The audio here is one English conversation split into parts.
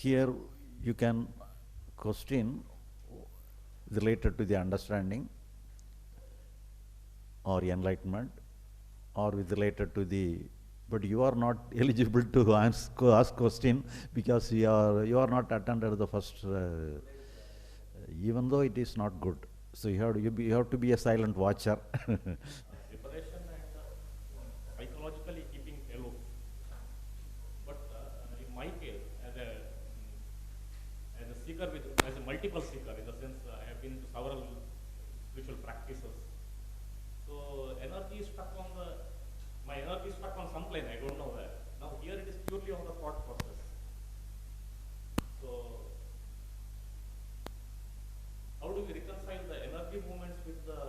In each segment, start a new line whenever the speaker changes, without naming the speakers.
Here you can question related to the understanding or enlightenment or with related to the, but you are not eligible to ask question because you are not attended the first even though it is not good, so you have to be a silent watcher.
Preparation and psychologically keeping aloof. But in my case, as a seeker as a multiple seeker, in the sense I have been to several spiritual practices. So energy is stuck on my energy is stuck on some plane. I don't know where. Now here it is purely on the thought process. So how do we reconcile the energy movements with the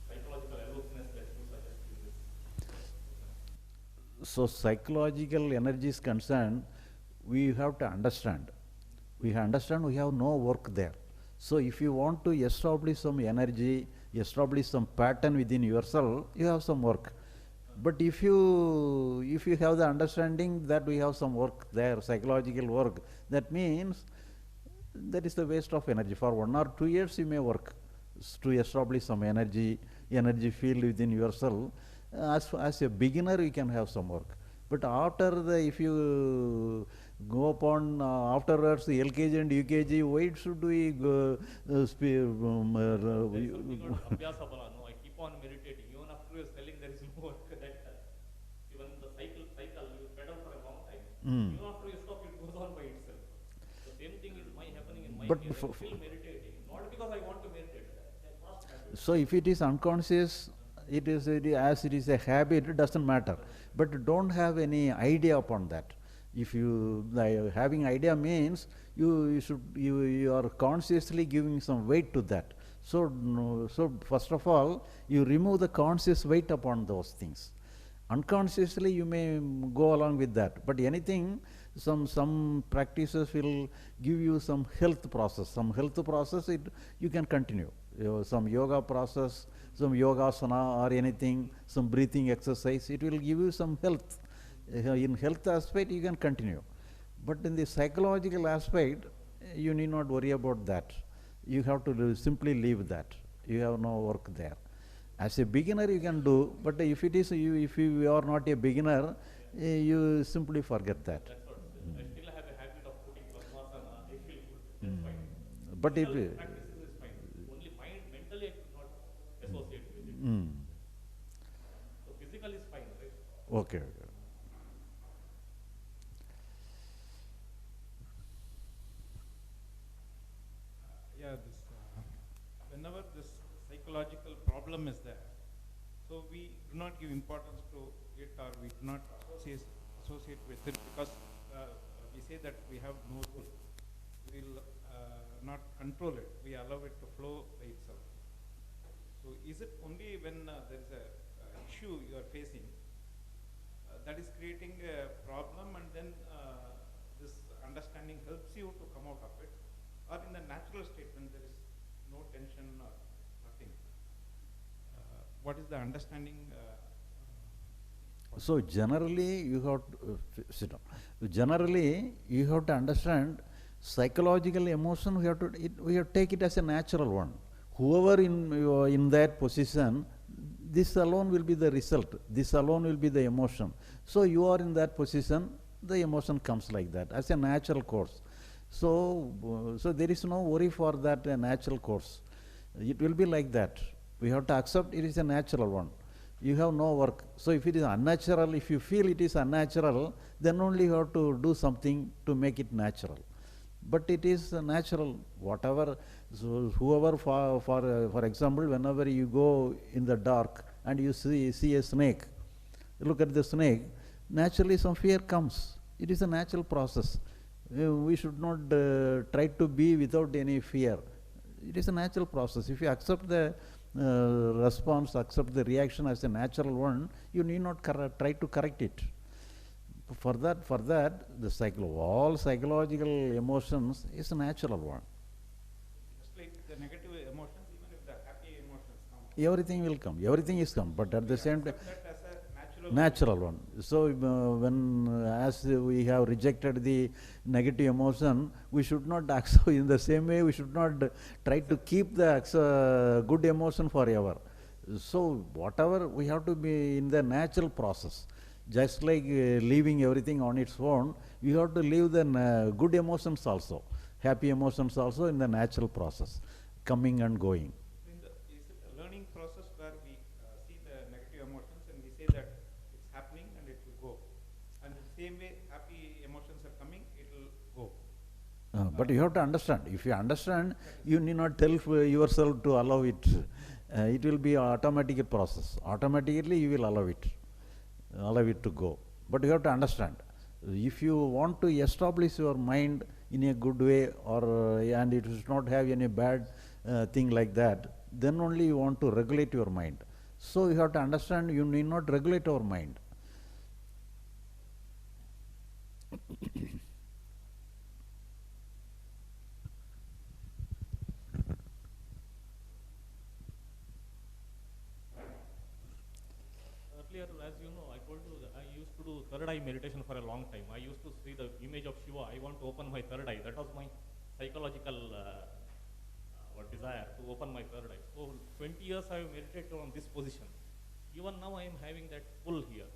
psychological aloofness that you suggest in this?
So psychological energy is concerned, we have to understand. We understand we have no work there. So if you want to establish some energy, establish some pattern within yourself, you have some work. But if you have the understanding that we have some work there, psychological work, that means that is the waste of energy. For 1 or 2 years you may work to establish some energy field within yourself. As a beginner you can have some work. But if you go upon afterwards the LKG and UKG, why should we go?
There's something called Abhyasa Bala. No, I keep on meditating. Even after you are telling there is no work, that even the cycle, you pedal for a long time. Even after you stop, it goes on by itself. The same thing is happening in my
But
case. I'm still meditating, not because I want to meditate.
So if it is unconscious, as it is a habit, it doesn't matter. But don't have any idea upon that. If you having idea means you are consciously giving some weight to that. So so first of all you remove the conscious weight upon those things. Unconsciously you may go along with that, but anything, some practices will give you some health process. Some health process you can continue. Some yoga process, some yogasana or anything, some breathing exercise, it will give you some health. In health aspect you can continue, but in the psychological aspect you need not worry about that. You have to simply leave that. You have no work there. As a beginner you can do, but if you are not a beginner, you simply forget that.
That's what I still have a habit of putting Padmasana. I feel good. That's fine.
But if
Physical practices is fine. Only mentally I could not associate with it. So physical is fine, right?
okay.
Whenever this psychological problem is there, so we do not give importance to it, or we do not associate with it, because we say that we have no rule. We will not control it. We allow it to flow by itself. So is it only when there is a issue you are facing that is creating a problem, and then this understanding helps you to come out of it, or in the natural state when there is no tension or nothing? What is the understanding?
So generally you have to sit down. Generally you have to understand psychological emotion. We have to take it as a natural one. Whoever in that position, this alone will be the result. This alone will be the emotion. So you are in that position, the emotion comes like that as a natural course. So there is no worry for that natural course. It will be like that. We have to accept it is a natural one. You have no work. So if it is unnatural, if you feel it is unnatural, then only you have to do something to make it natural. But it is natural. Whatever, so whoever, for example, whenever you go in the dark and you see a snake, look at the snake, naturally some fear comes. It is a natural process. We should not try to be without any fear. It is a natural process. If you accept the response, accept the reaction as a natural one, you need not try to correct it. For that, all psychological emotions is a natural one.
Just like the negative emotions, even if the happy emotions come,
Everything will come. Everything is come. But at the same time,
that as a natural
natural one. So as we have rejected the negative emotion, we should not accept in the same way. We should not try to keep the good emotion forever. So whatever we have to be in the natural process. Just like leaving everything on its own, we have to leave the good emotions also, happy emotions also in the natural process, coming and going.
Is it a learning process where we see the negative emotions and we say that it's happening and it will go? And the same way, happy emotions are coming, it will go.
But you have to understand. If you understand, you need not tell yourself to allow it. It will be an automatic process. Automatically, you will allow it to go. But you have to understand. If you want to establish your mind in a good way, or and it does not have any bad thing like that, then only you want to regulate your mind. So you have to understand. You need not regulate our mind.
Earlier, as you know, I told you that I used to do third eye meditation for a long time. I used to see the image of Shiva. I want to open my third eye. That was my psychological desire to open my third eye. So 20 years I have meditated on this position. Even now I am having that pull here.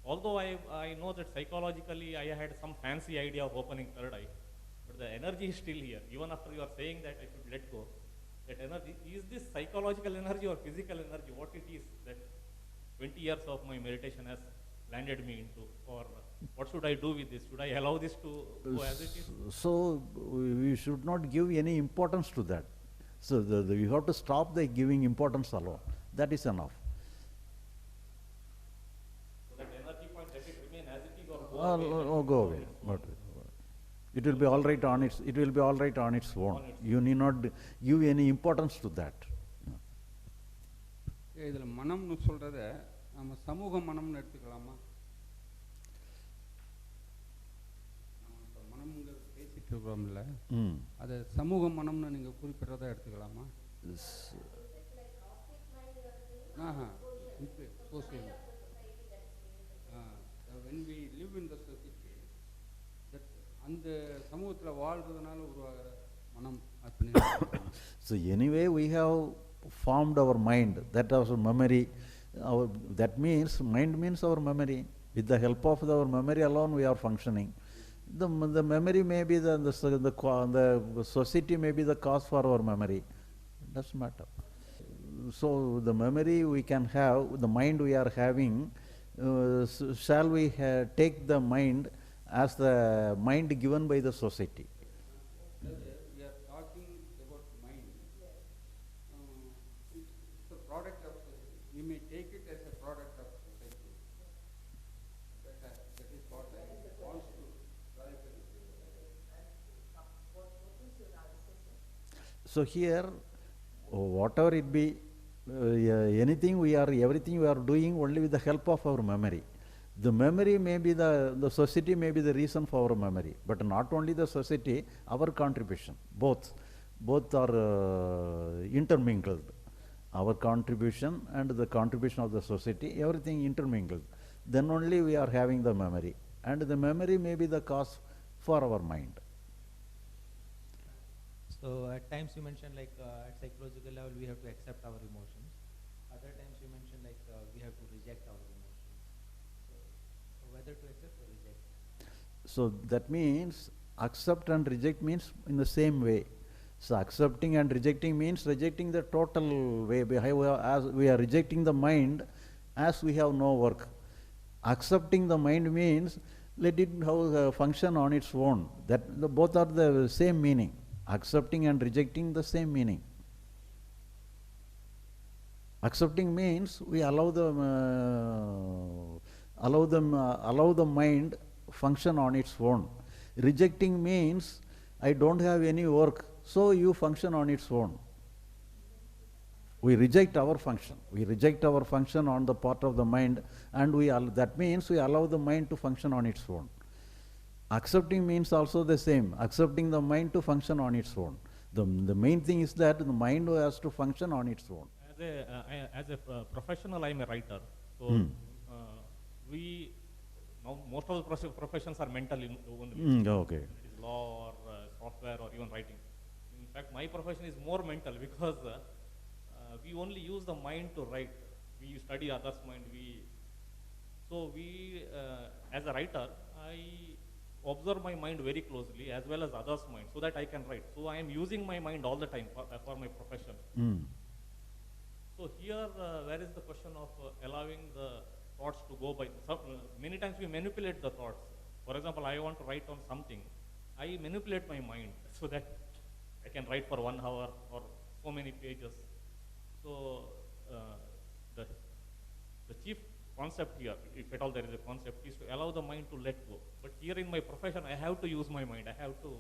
Although I know that psychologically I had some fancy idea of opening third eye, but the energy is still here. Even after you are saying that I should let go, that energy, is this psychological energy or physical energy? What it is that 20 years of my meditation has landed me into, or what should I do with this? Should I allow this to go as it is?
So we should not give any importance to that. So you have to stop the giving importance alone. That is enough.
So that energy point, let it remain as it is, or go away?
Or go away. But it will be all right on its. It will be all right on its own. You need not give any importance to that.
இதில் மனம்னு சொல்கிறத நம்ம சமூக மனம்னு எடுத்துக்கலாமா? நம்ம இப்போ மனம்ங்கிறது பேசிகிட்டு இருக்கிறோம்ல, அதை சமூக மனம்னு நீங்கள் குறிப்பிட்றதா எடுத்துக்கலாமா? Social. when we live in the society, அந்த சமூகத்தில் வாழ்கிறதுனால உருவாகிற மனம் அப்படின்னு.
So anyway, we have formed our mind, that was memory. That means mind means our memory. With the help of our memory alone, we are functioning. The memory may be the society may be the cause for our memory. It doesn't matter. So the memory we can have, the mind we are having, shall we take the mind as the mind given by the society?
We are talking about mind. It's a product of society. We may take it as a product of society. That is what I want to clarify.
So here, whatever it be, everything we are doing only with the help of our memory. The memory may be the society may be the reason for our memory, but not only the society, our contribution. Both are intermingled. Our contribution and the contribution of the society, everything intermingled. Then only we are having the memory, and the memory may be the cause for our mind.
So at times you mentioned like at psychological level we have to accept our emotions. Other times you mentioned like we have to reject our emotions. So whether to accept or reject.
So that means accept and reject means in the same way. So accepting and rejecting means rejecting the total way. As we are rejecting the mind as we have no work. Accepting the mind means let it function on its own. Both are the same meaning. Accepting and rejecting the same meaning. Accepting means we allow the mind function on its own. Rejecting means I don't have any work, so you function on its own. We reject our function. We reject our function on the part of the mind, and that means we allow the mind to function on its own. Accepting means also the same, accepting the mind to function on its own. The main thing is that the mind has to function on its own.
As a professional, I am a writer. So we now most of the professions are mental only.
Okay.
It is law or software or even writing. In fact, my profession is more mental because we only use the mind to write. We study others' mind. As a writer, I observe my mind very closely as well as others' mind so that I can write. So I am using my mind all the time for my profession. So here, where is the question of allowing the thoughts to go by? Many times we manipulate the thoughts. For example, I want to write on something. I manipulate my mind so that I can write for 1 hour or so many pages. So the chief concept here, if at all there is a concept, is to allow the mind to let go. But here in my profession, I have to use my mind. I have to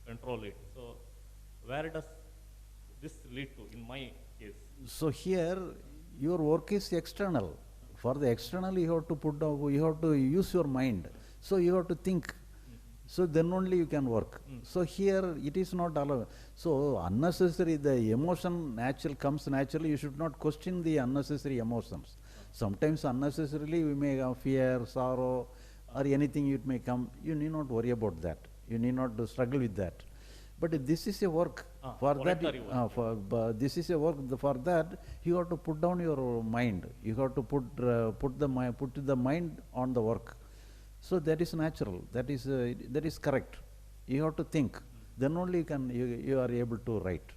control it. So where does this lead to in my case?
So here, your work is external. For the external, you have to put down, you have to use your mind. So you have to think. So then only you can work. So here it is not allowed. So unnecessary, the emotion comes naturally. You should not question the unnecessary emotions. Sometimes unnecessarily we may have fear, sorrow, or anything it may come. You need not worry about that. You need not struggle with that. But this is a work. For that, this is a work. For that, you have to put down your mind. You have to put the mind on the work. So that is natural. That is correct. You have to think. Then only you are able to write.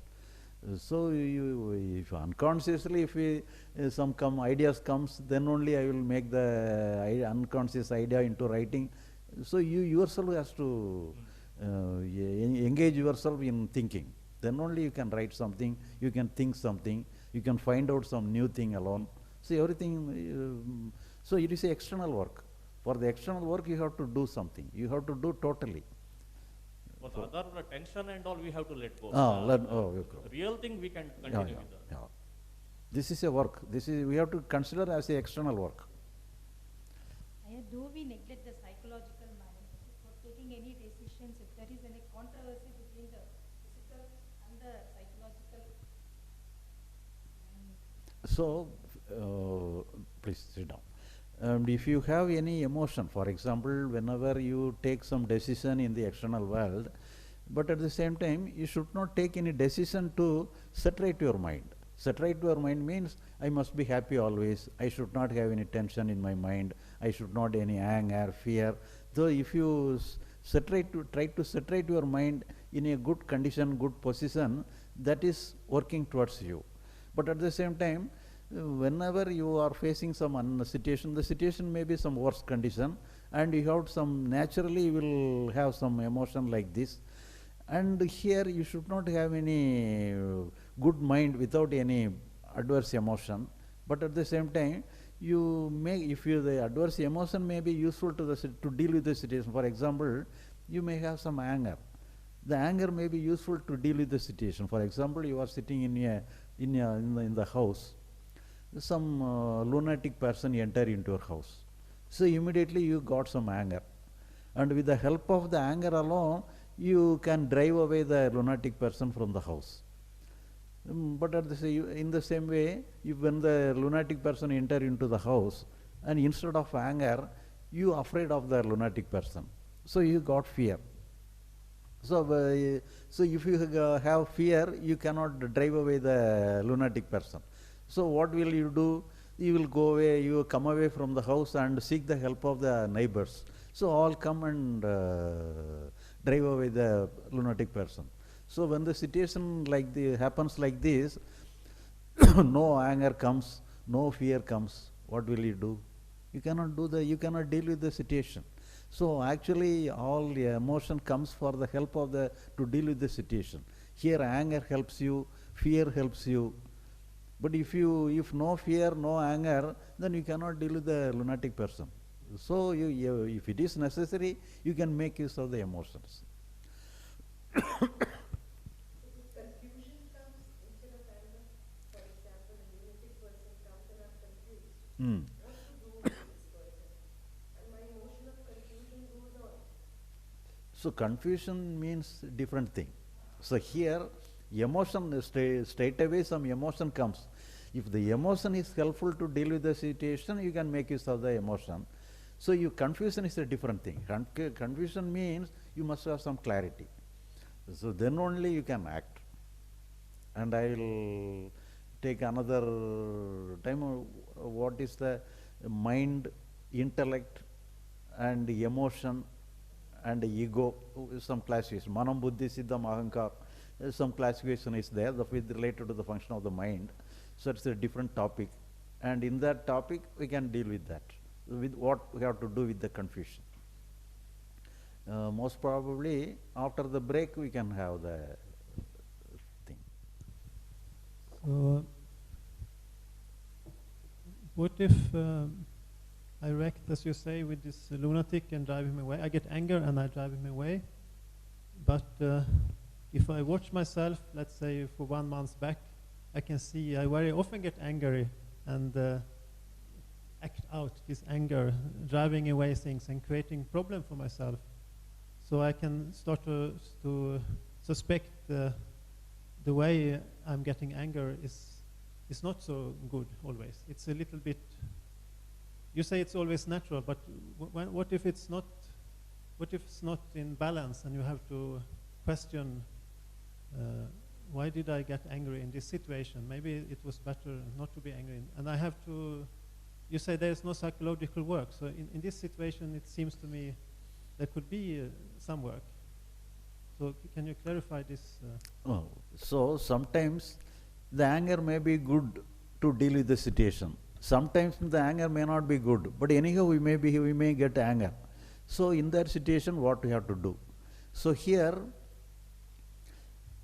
So if unconsciously, if some ideas comes, then only I will make the unconscious idea into writing. So you yourself has to engage yourself in thinking. Then only you can write something. You can think something. You can find out some new thing alone. So everything. So it is a external work. For the external work, you have to do something. You have to do totally.
For the other tension and all, we have to let go.
Real
thing we can continue with that.
This is a work. We have to consider as a external work.
Do we neglect the psychological mind for taking any decisions if there is any controversy between the physical and the psychological mind?
So, please sit down. If you have any emotion, for example, whenever you take some decision in the external world, but at the same time, you should not take any decision to saturate your mind. Saturate your mind means I must be happy always. I should not have any tension in my mind. I should not any anger, fear. So if you try to saturate your mind in a good condition, good position, that is working towards you. But at the same time, whenever you are facing some situation, the situation may be some worse condition, and you have some, naturally you will have some emotion like this. And here you should not have any good mind without any adverse emotion. But at the same time, the adverse emotion may be useful to deal with the situation. For example, you may have some anger. The anger may be useful to deal with the situation. For example, you are sitting in the house. Some lunatic person enter into your house. So immediately you got some anger. And with the help of the anger alone, you can drive away the lunatic person from the house. But in the same way, when the lunatic person enter into the house, and instead of anger, you are afraid of the lunatic person. So you got fear. So if you have fear, you cannot drive away the lunatic person. So what will you do? You will go away, you will come away from the house and seek the help of the neighbors. So all come and drive away the lunatic person. So when the situation happens like this, no anger comes, no fear comes, what will you do? You cannot deal with the situation. So actually all the emotion comes for the help to deal with the situation. Here anger helps you, fear helps you. But if no fear, no anger, then you cannot deal with the lunatic person. So if it is necessary, you can make use of the emotions.
Confusion comes instead of anger. For example, a lunatic person comes and I'm confused. What to do with this person? And my emotion of confusion goes on.
So confusion means different thing. So here emotion, straight away some emotion comes. If the emotion is helpful to deal with the situation, you can make use of the emotion. So you confusion is a different thing. Confusion means you must have some clarity. So then only you can act. And I will take another time what is the mind, intellect, and emotion and ego, some classification. Manam, buddhi, siddham, ahankar, some classification is there with related to the function of the mind. So it's a different topic. And in that topic, we can deal with that, with what we have to do with the confusion. Most probably, after the break, we can have the thing.
So, what if I react, as you say, with this lunatic and drive him away? I get anger and I drive him away. But if I watch myself, let's say for 1 month back, I can see I very often get angry and act out this anger, driving away things and creating problem for myself. So I can start to suspect the way I'm getting anger is not so good always. It's a little bit. You say it's always natural, but what if it's not? What if it's not in balance, and you have to question why did I get angry in this situation? Maybe it was better not to be angry. And I have to. You say there is no psychological work. So in this situation, it seems to me there could be some work. So can you clarify this?
So sometimes the anger may be good to deal with the situation. Sometimes the anger may not be good, but anyhow we may get anger. So in that situation, what we have to do? So here,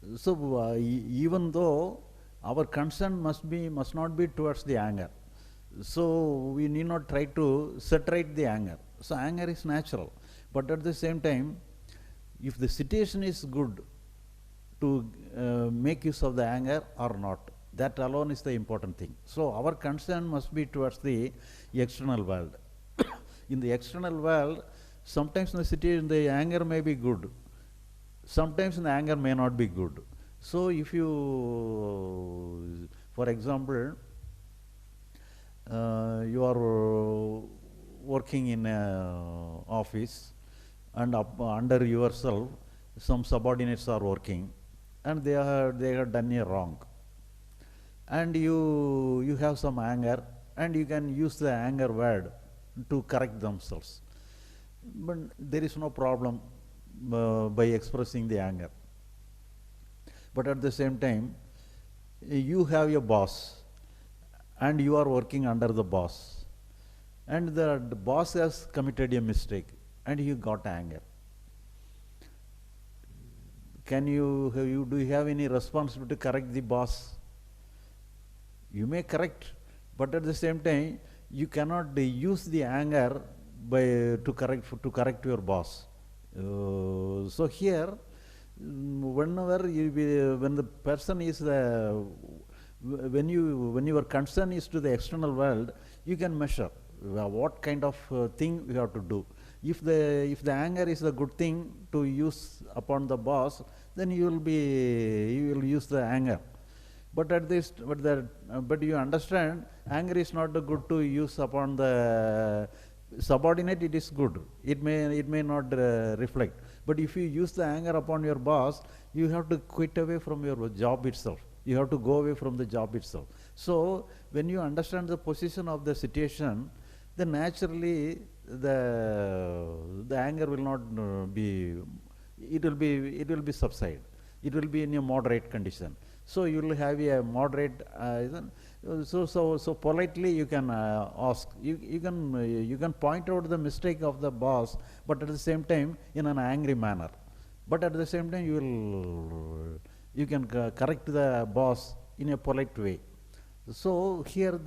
even though our concern must not be towards the anger, so we need not try to saturate the anger. So anger is natural, but at the same time, if the situation is good, to make use of the anger or not, that alone is the important thing. So our concern must be towards the external world. In the external world, sometimes in the situation the anger may be good, sometimes the anger may not be good. So if you, for example, you are working in an office, and under yourself some subordinates are working, and they have done a wrong, and you have some anger, and you can use the anger word to correct themselves. But there is no problem by expressing the anger. But at the same time, you have a boss, and you are working under the boss, and the boss has committed a mistake, and you got anger. Do you have any responsibility to correct the boss? You may correct, but at the same time, you cannot use the anger to correct your boss. So here, when the person is when your concern is to the external world, you can measure what kind of thing you have to do. If the anger is a good thing to use upon the boss, then you will use the anger. But you understand, anger is not good to use upon the subordinate. It is good. It may not reflect. But if you use the anger upon your boss, you have to quit away from your job itself. You have to go away from the job itself. So when you understand the position of the situation, then naturally the anger will not be. It will be subside. It will be in a moderate condition. So you will have a moderate. So politely you can ask. You can point out the mistake of the boss, but at the same time in an angry manner. But at the same time you can correct the boss in a polite way. So here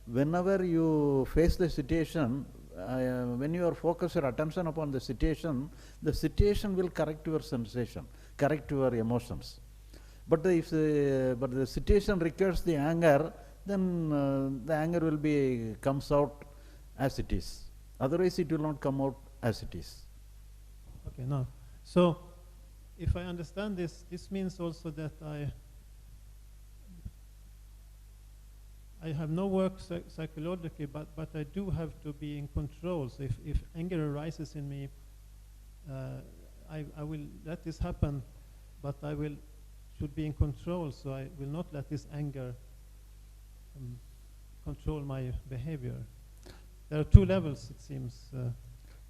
whenever you face the situation, when you are focused your attention upon the situation will correct your sensation, correct your emotions. But if the situation requires the anger, then the anger comes out as it is. Otherwise, it will not come out as it is.
Okay, now, so if I understand this means also that I I have no work psychologically, but I do have to be in control. So if anger arises in me, I will let this happen, but I should be in control. So I will not let this anger control my behavior. There are two levels, it seems.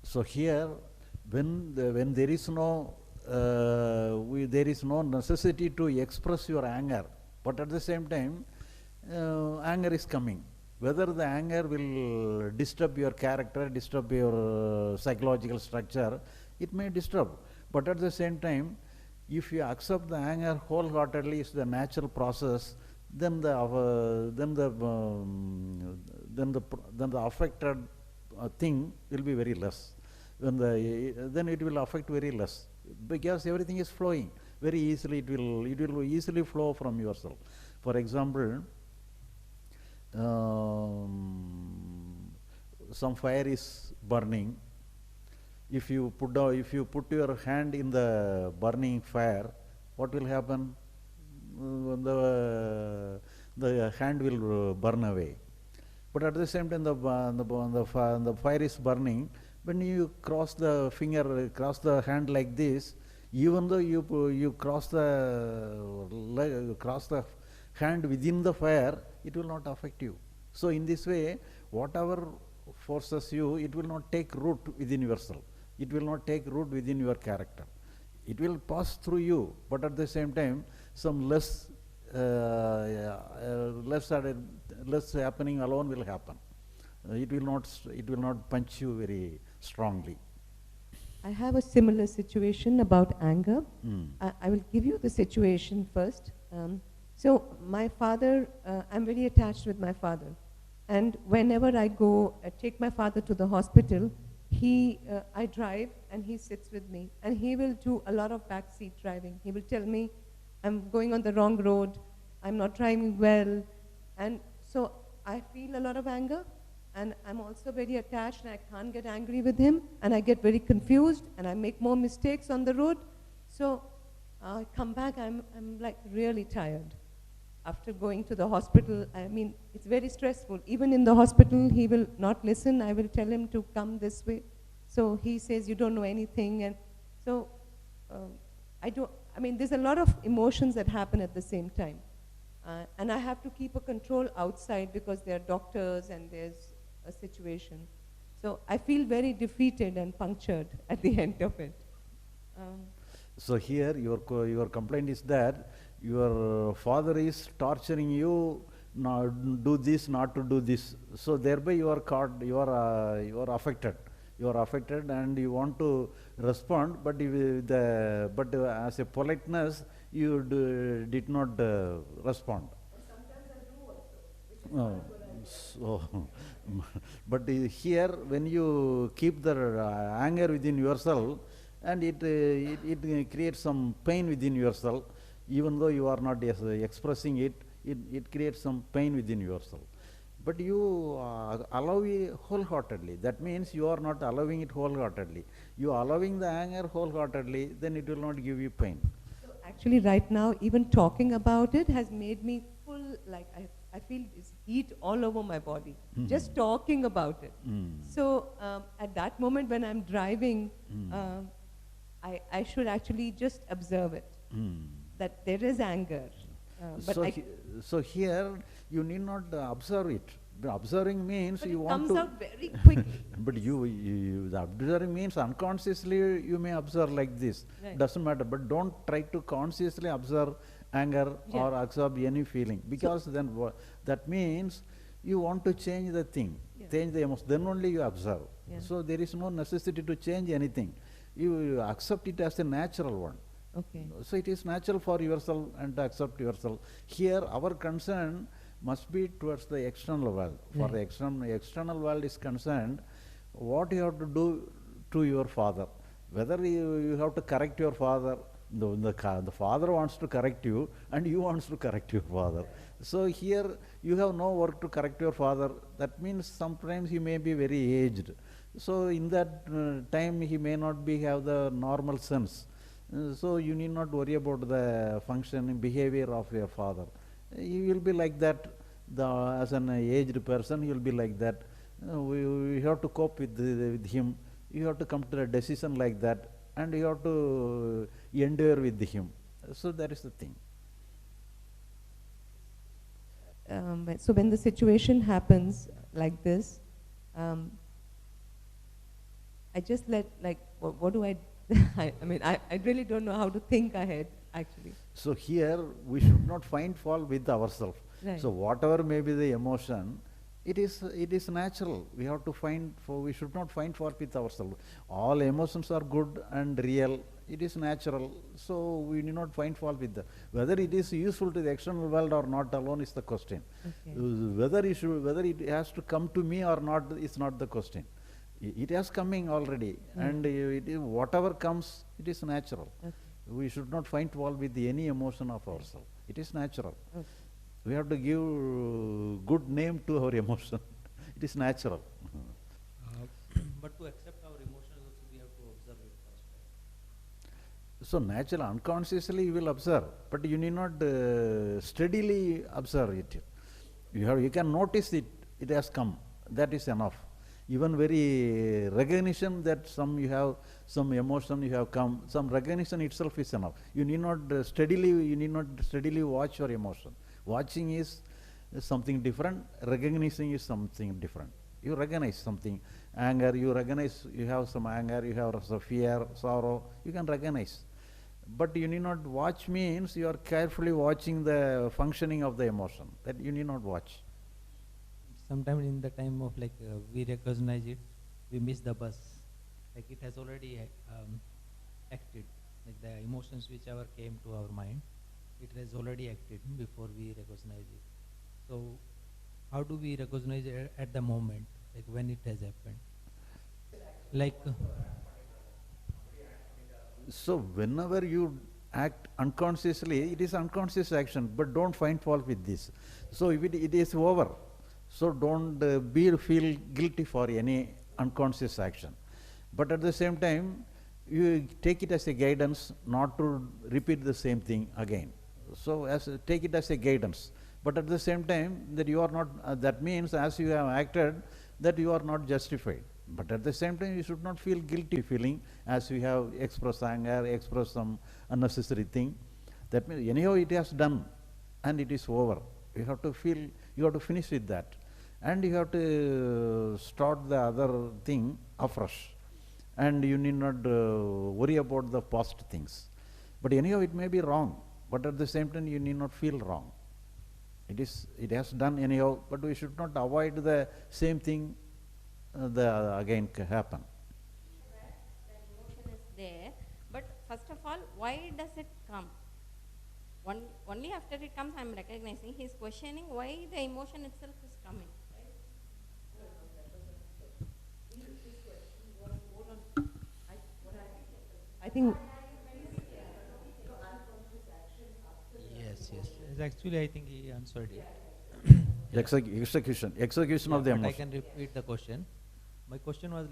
So here, when there is no necessity to express your anger, but at the same time, anger is coming. Whether the anger will disturb your character, disturb your psychological structure, it may disturb. But at the same time, if you accept the anger wholeheartedly, it's the natural process, then the affected thing will be very less. Then it will affect very less, because everything is flowing very easily. It will easily flow from yourself. For example, some fire is burning. If you put your hand in the burning fire, what will happen? The hand will burn away. But at the same time, the fire is burning. When you cross the hand like this, even though you cross the hand within the fire, it will not affect you. So in this way, whatever forces you, it will not take root within yourself. It will not take root within your character. It will pass through you, but at the same time, some less happening alone will happen. It will not punch you very strongly.
I have a similar situation about anger. I will give you the situation first. So my father, I'm very attached with my father. And whenever I go, take my father to the hospital, I drive and he sits with me. And he will do a lot of backseat driving. He will tell me, I'm going on the wrong road, I'm not driving well. And so I feel a lot of anger. And I'm also very attached and I can't get angry with him. And I get very confused and I make more mistakes on the road. So I come back, I'm like really tired. After going to the hospital, I mean, it's very stressful. Even in the hospital, he will not listen. I will tell him to come this way. So he says, you don't know anything. And so there's a lot of emotions that happen at the same time. And I have to keep a control outside because there are doctors and there's a situation. So I feel very defeated and punctured at the end of it.
So here your complaint is that your father is torturing you, not do this, not to do this. So thereby you are caught, you are affected. You are affected and you want to respond, but as a politeness you did not respond.
Sometimes I do also.
So, but here when you keep the anger within yourself, and it creates some pain within yourself, even though you are not expressing it, it creates some pain within yourself. But you allow it wholeheartedly. That means you are not allowing it wholeheartedly. You are allowing the anger wholeheartedly, then it will not give you pain.
So actually right now, even talking about it has made me full, like I feel this heat all over my body, just talking about it. So at that moment when I'm driving, I should actually just observe it, that there is anger.
So here you need not observe it. Observing means
but
you
it
want
comes
to.
out very quickly.
But the observing means unconsciously you may observe like this.
Right.
Doesn't matter. But don't try to consciously observe anger or absorb any feeling, because then that means you want to change the thing, change the emotion. Then only you observe. So there is no necessity to change anything. You accept it as a natural one.
Okay.
So it is natural for yourself and to accept yourself. Here our concern must be towards the external world. For the external world is concerned, what you have to do to your father. Whether you have to correct your father, the father wants to correct you and you wants to correct your father. So here you have no work to correct your father. That means sometimes he may be very aged. So in that time he may not have the normal sense. So you need not worry about the functioning behavior of your father. He will be like that as an aged person, he will be like that. We have to cope with him. You have to come to a decision like that, and you have to endure with him. So that is the thing.
So when the situation happens like this, I just what do I, I mean, I really don't know how to think ahead, actually.
So here, we should not find fault with ourselves.
Right.
So whatever may be the emotion, it is natural. We have to we should not find fault with ourselves. All emotions are good and real. It is natural. So we need not find fault with that. Whether it is useful to the external world or not alone is the question.
Okay.
Whether it has to come to me or not is not the question. It has coming already, and whatever comes, it is natural.
Okay.
We should not find fault with any emotion of ourselves. It is natural.
Okay.
We have to give good name to our emotion. It is natural.
But to accept our emotions also we have to observe it first, right?
So natural, unconsciously you will observe, but you need not steadily observe it. You can notice it. It has come. That is enough. Even very recognition that you have some emotion, you have come, some recognition itself is enough. You need not steadily watch your emotion. Watching is something different, recognizing is something different. You recognize something, anger, you recognize you have some anger, you have some fear, sorrow, you can recognize. But you need not watch means you are carefully watching the functioning of the emotion. That you need not watch.
Sometimes in the time of we recognize it, we miss the bus. Like it has already acted. Like the emotions whichever came to our mind, it has already acted before we recognize it. So how do we recognize it at the moment, like when it has happened?
So whenever you act unconsciously, it is unconscious action, but don't find fault with this. So if it is over, so don't feel guilty for any unconscious action. But at the same time, you take it as a guidance not to repeat the same thing again. So take it as a guidance. But at the same time, that you are not, that means as you have acted, that you are not justified. But at the same time, you should not feel guilty feeling as you have expressed anger, expressed some unnecessary thing. That means anyhow it has done and it is over. You have to finish with that. And you have to start the other thing afresh. And you need not worry about the past things. But anyhow it may be wrong. But at the same time you need not feel wrong. It has done anyhow, but we should not avoid the same thing again happen.
That emotion is there, but first of all, why does it come? Only after it comes, I am recognizing. He is questioning why the emotion itself is coming.
I think
Yes. Actually, I think he answered it.
Execution of the
But I
emotion.
can repeat the question. My question was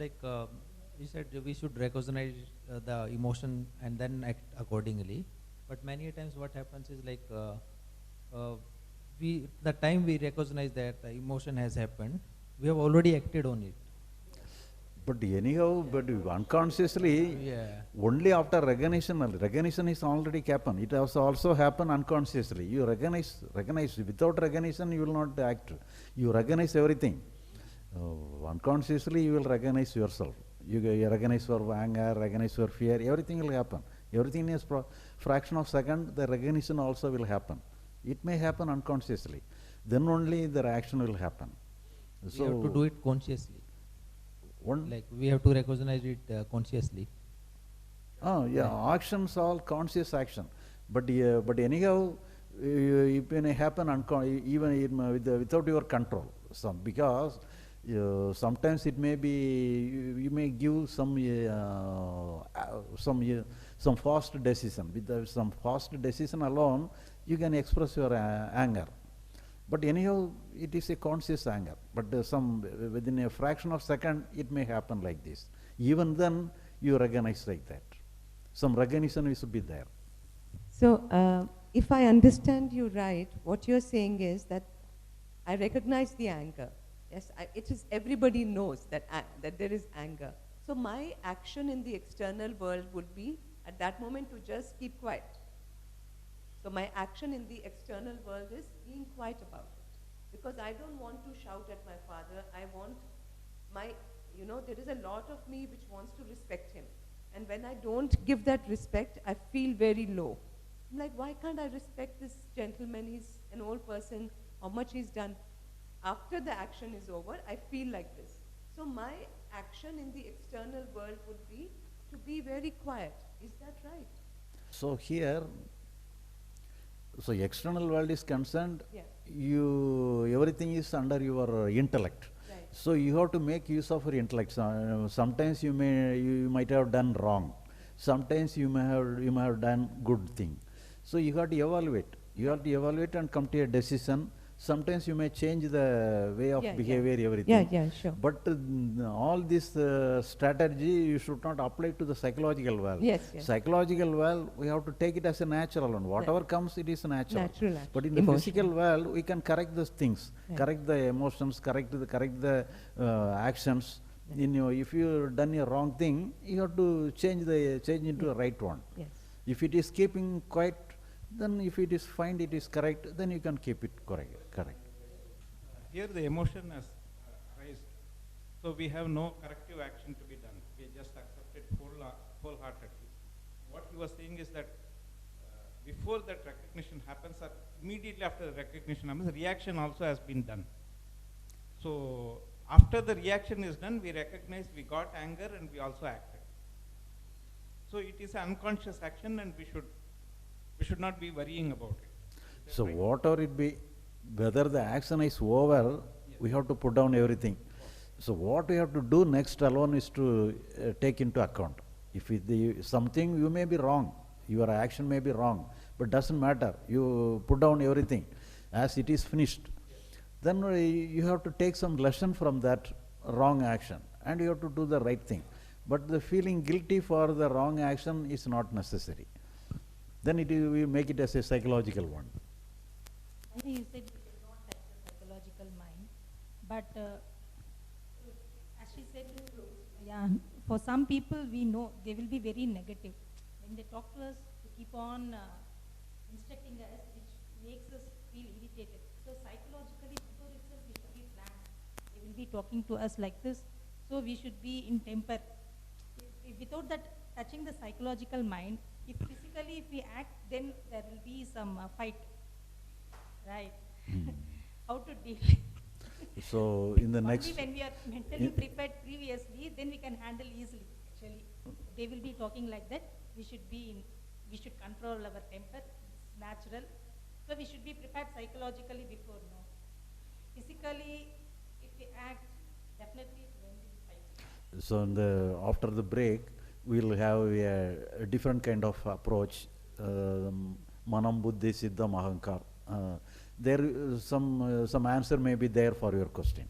you said we should recognize the emotion and then act accordingly. But many times what happens is the time we recognize that the emotion has happened, we have already acted on it.
But anyhow, unconsciously, only after recognition is already happened. It has also happened unconsciously. You recognize. Without recognition, you will not act. You recognize everything. Unconsciously, you will recognize yourself. You recognize your anger, recognize your fear. Everything will happen. Everything is fraction of second. The recognition also will happen. It may happen unconsciously. Then only the reaction will happen.
We have to do it consciously. We have to recognize it consciously.
Actions all conscious action. But anyhow, it may happen even without your control. Because sometimes it may be you may give some fast decision. With some fast decision alone, you can express your anger. But anyhow, it is a conscious anger. But within a fraction of a second, it may happen like this. Even then, you recognize like that. Some recognition should be there.
So, if I understand you right, what you're saying is that I recognize the anger. Yes, it is, everybody knows that, that there is anger. So my action in the external world would be, at that moment, to just keep quiet. So my action in the external world is being quiet about it. Because I don't want to shout at my father. I want my, there is a lot of me which wants to respect him. And when I don't give that respect, I feel very low. I'm like, why can't I respect this gentleman? He's an old person. How much he's done. After the action is over, I feel like this. So my action in the external world would be to be very quiet. Is that right?
So here, so external world is concerned,
Yeah.
everything is under your intellect.
Right.
So you have to make use of your intellect. Sometimes you might have done wrong. Sometimes you may have done good thing. So you have to evaluate. You have to evaluate and come to a decision. Sometimes you may change the way of behavior, everything.
Yeah, sure.
But all this strategy you should not apply to the psychological world.
Yes, yes.
Psychological world, we have to take it as a natural one. Whatever comes, it is natural.
Natural,
But in the physical world, we can correct those things, correct the emotions, correct the actions.
Right.
If you done a wrong thing, you have to change into a right one.
Yes.
If it is keeping quiet, then if it is find it is correct, then you can keep it correct.
Here the emotion has raised, so we have no corrective action to be done. We just accept it wholeheartedly. What he was saying is that before that recognition happens, or immediately after the recognition happens, the reaction also has been done. So after the reaction is done, we recognize we got anger and we also acted. So it is an unconscious action, and we should not be worrying about it.
So whatever it be, whether the action is over, we have to put down everything. So what we have to do next alone is to take into account. If something you may be wrong, your action may be wrong, but doesn't matter. You put down everything as it is finished. Then you have to take some lesson from that wrong action, and you have to do the right thing. But the feeling guilty for the wrong action is not necessary. Then we make it as a psychological one.
I think you said we did not touch the psychological mind, but as she said, yeah, for some people we know they will be very negative. When they talk to us, they keep on instructing us, which makes us feel irritated. So psychologically, before itself, we should be planned. They will be talking to us like this, so we should be in temper. Without that touching the psychological mind, if physically if we act, then there will be some fight. Right. How to deal?
So in the
Only
next,
when we are mentally prepared previously, then we can handle easily. Actually, they will be talking like that. We should control our temper. It's natural. So we should be prepared psychologically before. No. Physically, if we act, definitely it's going to be fight.
so after the break, we'll have a different kind of approach. Manam Buddhi Siddham Ahankar. There some answer may be there for your question.